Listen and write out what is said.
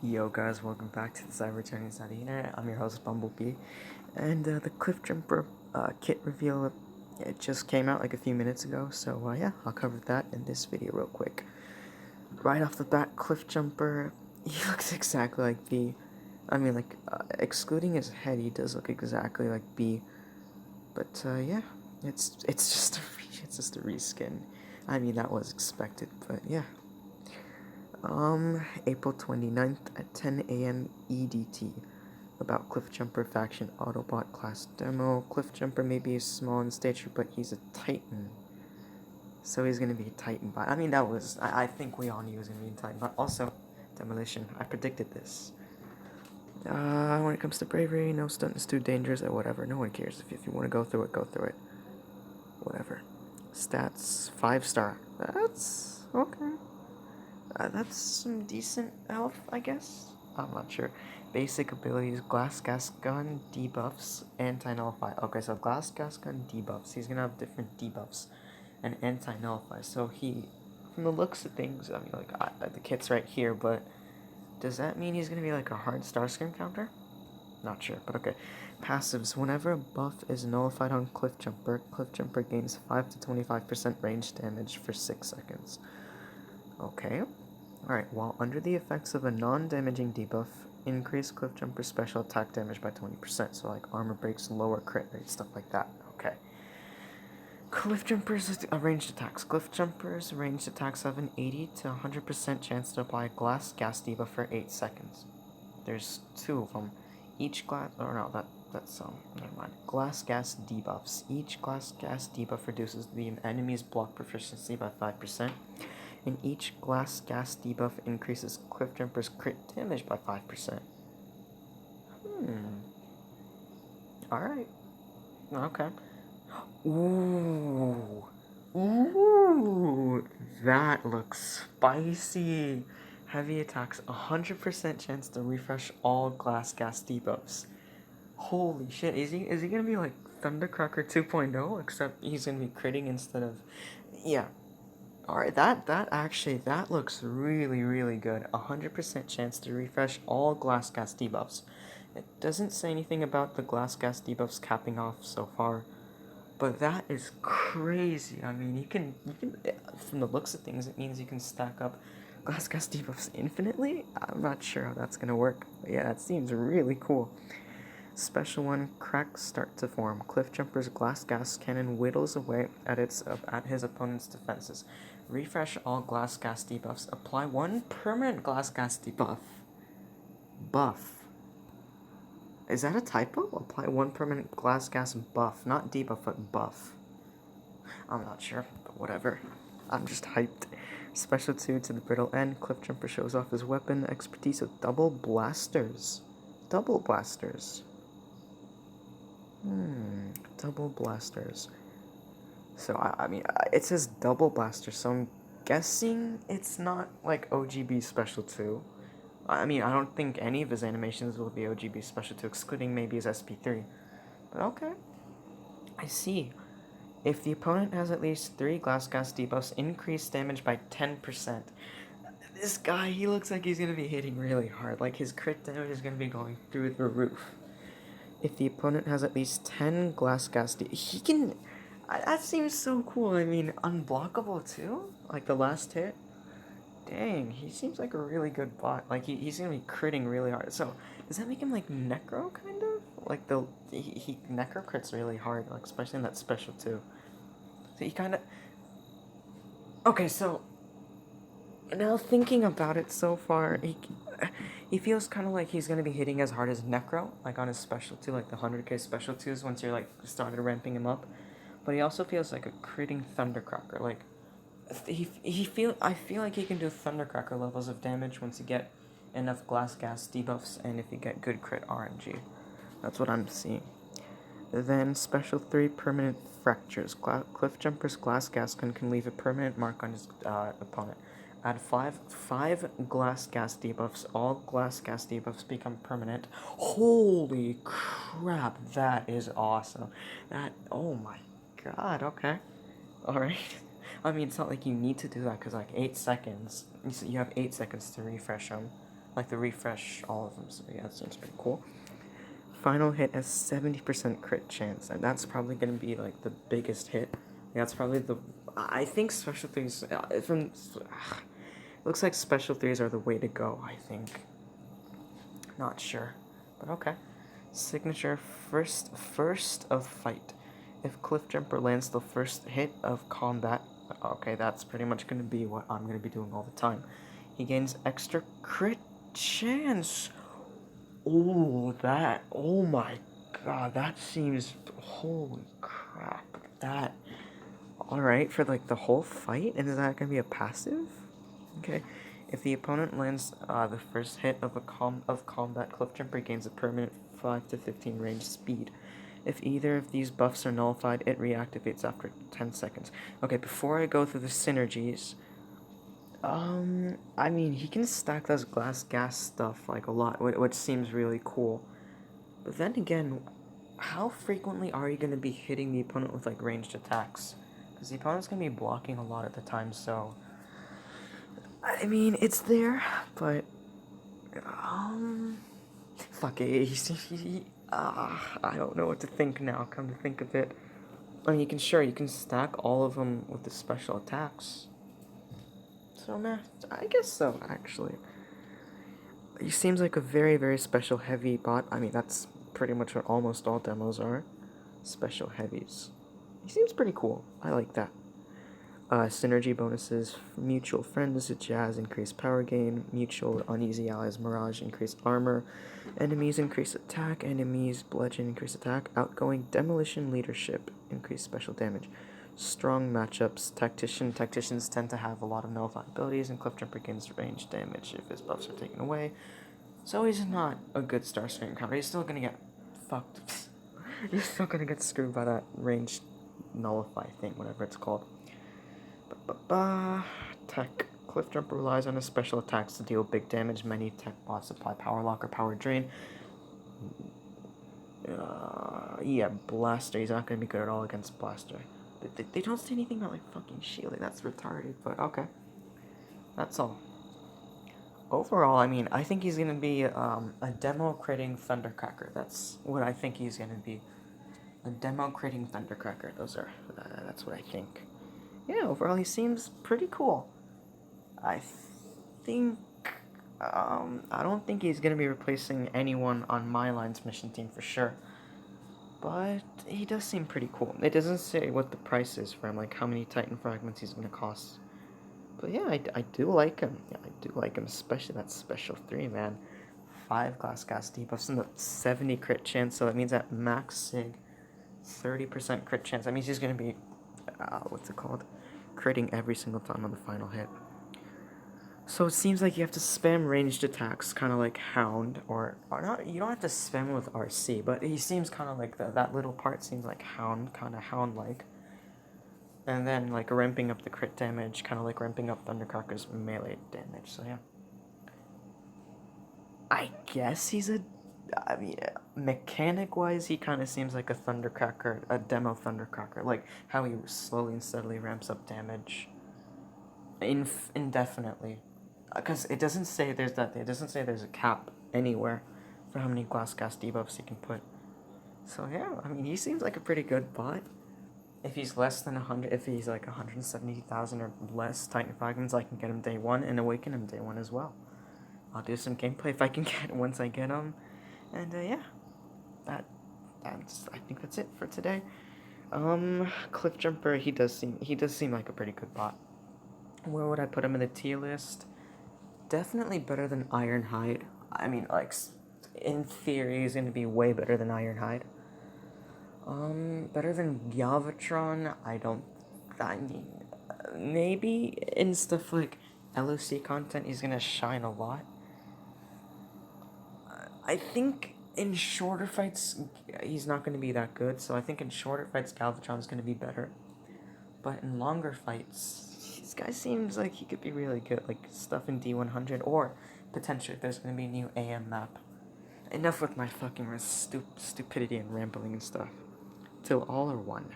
Yo guys, welcome back to the Cyber Chinese Side of the Internet. I'm your host Bumblebee, and the Cliffjumper kit reveal, it just came out like a few minutes ago, so yeah, I'll cover that in this video real quick. Right off the bat, Cliffjumper, he looks exactly like B. Excluding his head, he does look exactly like B, but yeah, it's just a reskin. I mean, that was expected, but yeah. April 29th at 10 a.m. EDT. About Cliffjumper faction Autobot class demo. Cliffjumper may be small in stature, but he's a Titan. So he's gonna be a Titan bot. I mean, I think we all knew he was gonna be a Titan bot. Also, Demolition, I predicted this. When it comes to bravery, no stunt is too dangerous or whatever. No one cares. If you want to go through it, go through it. Whatever. Stats, 5-star. That's okay. That's some decent health, I guess? I'm not sure. Basic abilities, Glass Gas Gun, debuffs, Anti-Nullify. Okay, so Glass Gas Gun debuffs. He's gonna have different debuffs. And Anti-Nullify. So from the looks of things, I mean, the kit's right here, but does that mean he's gonna be like a hard Starscream counter? Not sure, but okay. Passives. Whenever a buff is nullified on Cliffjumper gains 5 to 25% range damage for 6 seconds. Okay. Alright, while under the effects of a non-damaging debuff, increase Cliffjumper's special attack damage by 20%, so like armor breaks, lower crit rate, stuff like that. Okay. Cliffjumper's ranged attacks. Cliffjumper's ranged attacks have an 80 to 100% chance to apply glass gas debuff for 8 seconds. There's 2 of them. Each glass, or no, never mind. Glass gas debuffs. Each glass gas debuff reduces the enemy's block proficiency by 5%. And each glass gas debuff increases Cliffjumper's crit damage by 5%. Alright. Okay. Ooh. Ooh. That looks spicy. Heavy attacks, 100% chance to refresh all glass gas debuffs. Holy shit, is he gonna be like Thundercracker 2.0, except he's gonna be critting instead of... Yeah. Alright, that looks really, really good. 100% chance to refresh all glass gas debuffs. It doesn't say anything about the glass gas debuffs capping off so far, but that is crazy. I mean, you can, from the looks of things, it means you can stack up glass gas debuffs infinitely? I'm not sure how that's gonna work, but yeah, that seems really cool. Special 1, cracks start to form. Cliffjumper's glass gas cannon whittles away at his opponent's defenses. Refresh all glass gas debuffs. Apply 1 permanent glass gas debuff. Buff. Is that a typo? Apply 1 permanent glass gas buff. Not debuff, but buff. I'm not sure, but whatever. I'm just hyped. Special 2 to the brittle end. Cliffjumper shows off his weapon expertise with double blasters. Double blasters. Double blasters. So, I mean, it says double blaster, so I'm guessing it's not like OGB Special 2. I mean, I don't think any of his animations will be OGB Special 2, excluding maybe his SP3. But okay. I see. If the opponent has at least 3 glass gas debuffs, increase damage by 10%. This guy, he looks like he's gonna be hitting really hard. Like, his crit damage is gonna be going through the roof. If the opponent has at least 10 glass gas he can... That seems so cool. I mean, unblockable too? Like the last hit? Dang, he seems like a really good bot. Like, he's gonna be critting really hard. So, does that make him like Necro, kind of? Like, he Necro crits really hard, like, especially in that special too. So he kind of... Okay, so... Now thinking about it so far, he feels kind of like he's going to be hitting as hard as Necro, like on his special 2, like the 100k special 2s once you're like started ramping him up. But he also feels like a critting Thundercracker. Like, I feel like he can do Thundercracker levels of damage once you get enough glass gas debuffs and if you get good crit RNG. That's what I'm seeing. Then special 3 permanent fractures. Cliffjumper's glass gas gun can leave a permanent mark on his opponent. Add 5 glass gas debuffs. All glass gas debuffs become permanent. Holy crap, that is awesome. Oh my god, okay. Alright. I mean, it's not like you need to do that, because like 8 seconds, you have 8 seconds to refresh them. like the refresh all of them. So yeah, that seems pretty cool. Final hit has 70% crit chance, and that's probably gonna be like the biggest hit. That's probably the. I think special threes from. Looks like special threes are the way to go. I think. Not sure, but okay. Signature first of fight. If Cliffjumper lands the first hit of combat, okay, that's pretty much gonna be what I'm gonna be doing all the time. He gains extra crit chance. Oh my god, that seems, holy crap, that, alright, for like the whole fight, and is that gonna be a passive? Okay, if the opponent lands the first hit of combat, Cliffjumper gains a permanent 5 to 15 range speed. If either of these buffs are nullified, it reactivates after 10 seconds. Okay, before I go through the synergies, I mean, he can stack those glass gas stuff like a lot, which seems really cool. But then again, how frequently are you going to be hitting the opponent with like ranged attacks? Because the opponent's going to be blocking a lot at the time, so I mean, it's there, but fuck it. I don't know what to think now. Come to think of it, I mean, you can stack all of them with the special attacks. So, man, I guess so, actually. He seems like a very, very special heavy bot. I mean, that's pretty much what almost all demos are. Special heavies. He seems pretty cool. I like that. Synergy bonuses, mutual friends, jazz, increase power gain, mutual uneasy allies, mirage, increase armor, enemies increase attack, enemies bludgeon, increase attack, outgoing demolition leadership, increase special damage. Strong matchups, tacticians tend to have a lot of nullified abilities, and Cliffjumper gains range damage if his buffs are taken away. So he's not a good Star Screen counter. He's still gonna get fucked. He's still gonna get screwed by that ranged nullify thing, whatever it's called. Tech. Cliffjumper relies on his special attacks to deal big damage. Many tech bots apply power lock or power drain. Yeah, Blaster. He's not gonna be good at all against Blaster. They don't say anything about like fucking shielding. That's retarded, but okay. That's all. Overall, I mean, I think he's gonna be a demo critting Thundercracker. That's what I think he's gonna be. A demo critting Thundercracker. That's what I think. Yeah, overall he seems pretty cool. I think, I don't think he's gonna be replacing anyone on my line's mission team for sure. But he does seem pretty cool. It doesn't say what the price is for him, like how many Titan fragments he's gonna cost. But yeah, I do like him. Yeah, I do like him, especially that special 3, man. 5 glass gas debuffs and the 70 crit chance, so that means at max sig, 30% crit chance. That means he's gonna be, what's it called? Critting every single time on the final hit. So it seems like you have to spam ranged attacks, kind of like Hound, or not. You don't have to spam with RC, but he seems kind of like that little part seems like Hound, kind of Hound-like. And then like ramping up the crit damage, kind of like ramping up Thundercracker's melee damage. So yeah, I guess he's a. I mean, mechanic-wise, he kind of seems like a Thundercracker, a demo Thundercracker, like how he slowly and steadily ramps up damage. Indefinitely, because it doesn't say there's that. It doesn't say there's a cap anywhere for how many glass gas debuffs he can put. So yeah, I mean, he seems like a pretty good bot. If he's less than 100, if he's like 170,000 or less Titan fragments, I can get him day 1 and awaken him day 1 as well. I'll do some gameplay if I can get once I get him, and yeah, I think that's it for today. Cliffjumper, he does seem like a pretty good bot. Where would I put him in the tier list? Definitely better than Ironhide. I mean, like, in theory, he's gonna be way better than Ironhide. Better than Galvatron, I mean, maybe in stuff like LOC content, he's gonna shine a lot. I think in shorter fights, he's not gonna be that good, so I think in shorter fights, Galvatron's gonna be better. But in longer fights, this guy seems like he could be really good, like stuff in D100, or potentially there's gonna be a new AM map. Enough with my fucking stupidity and rambling and stuff. Till all are one.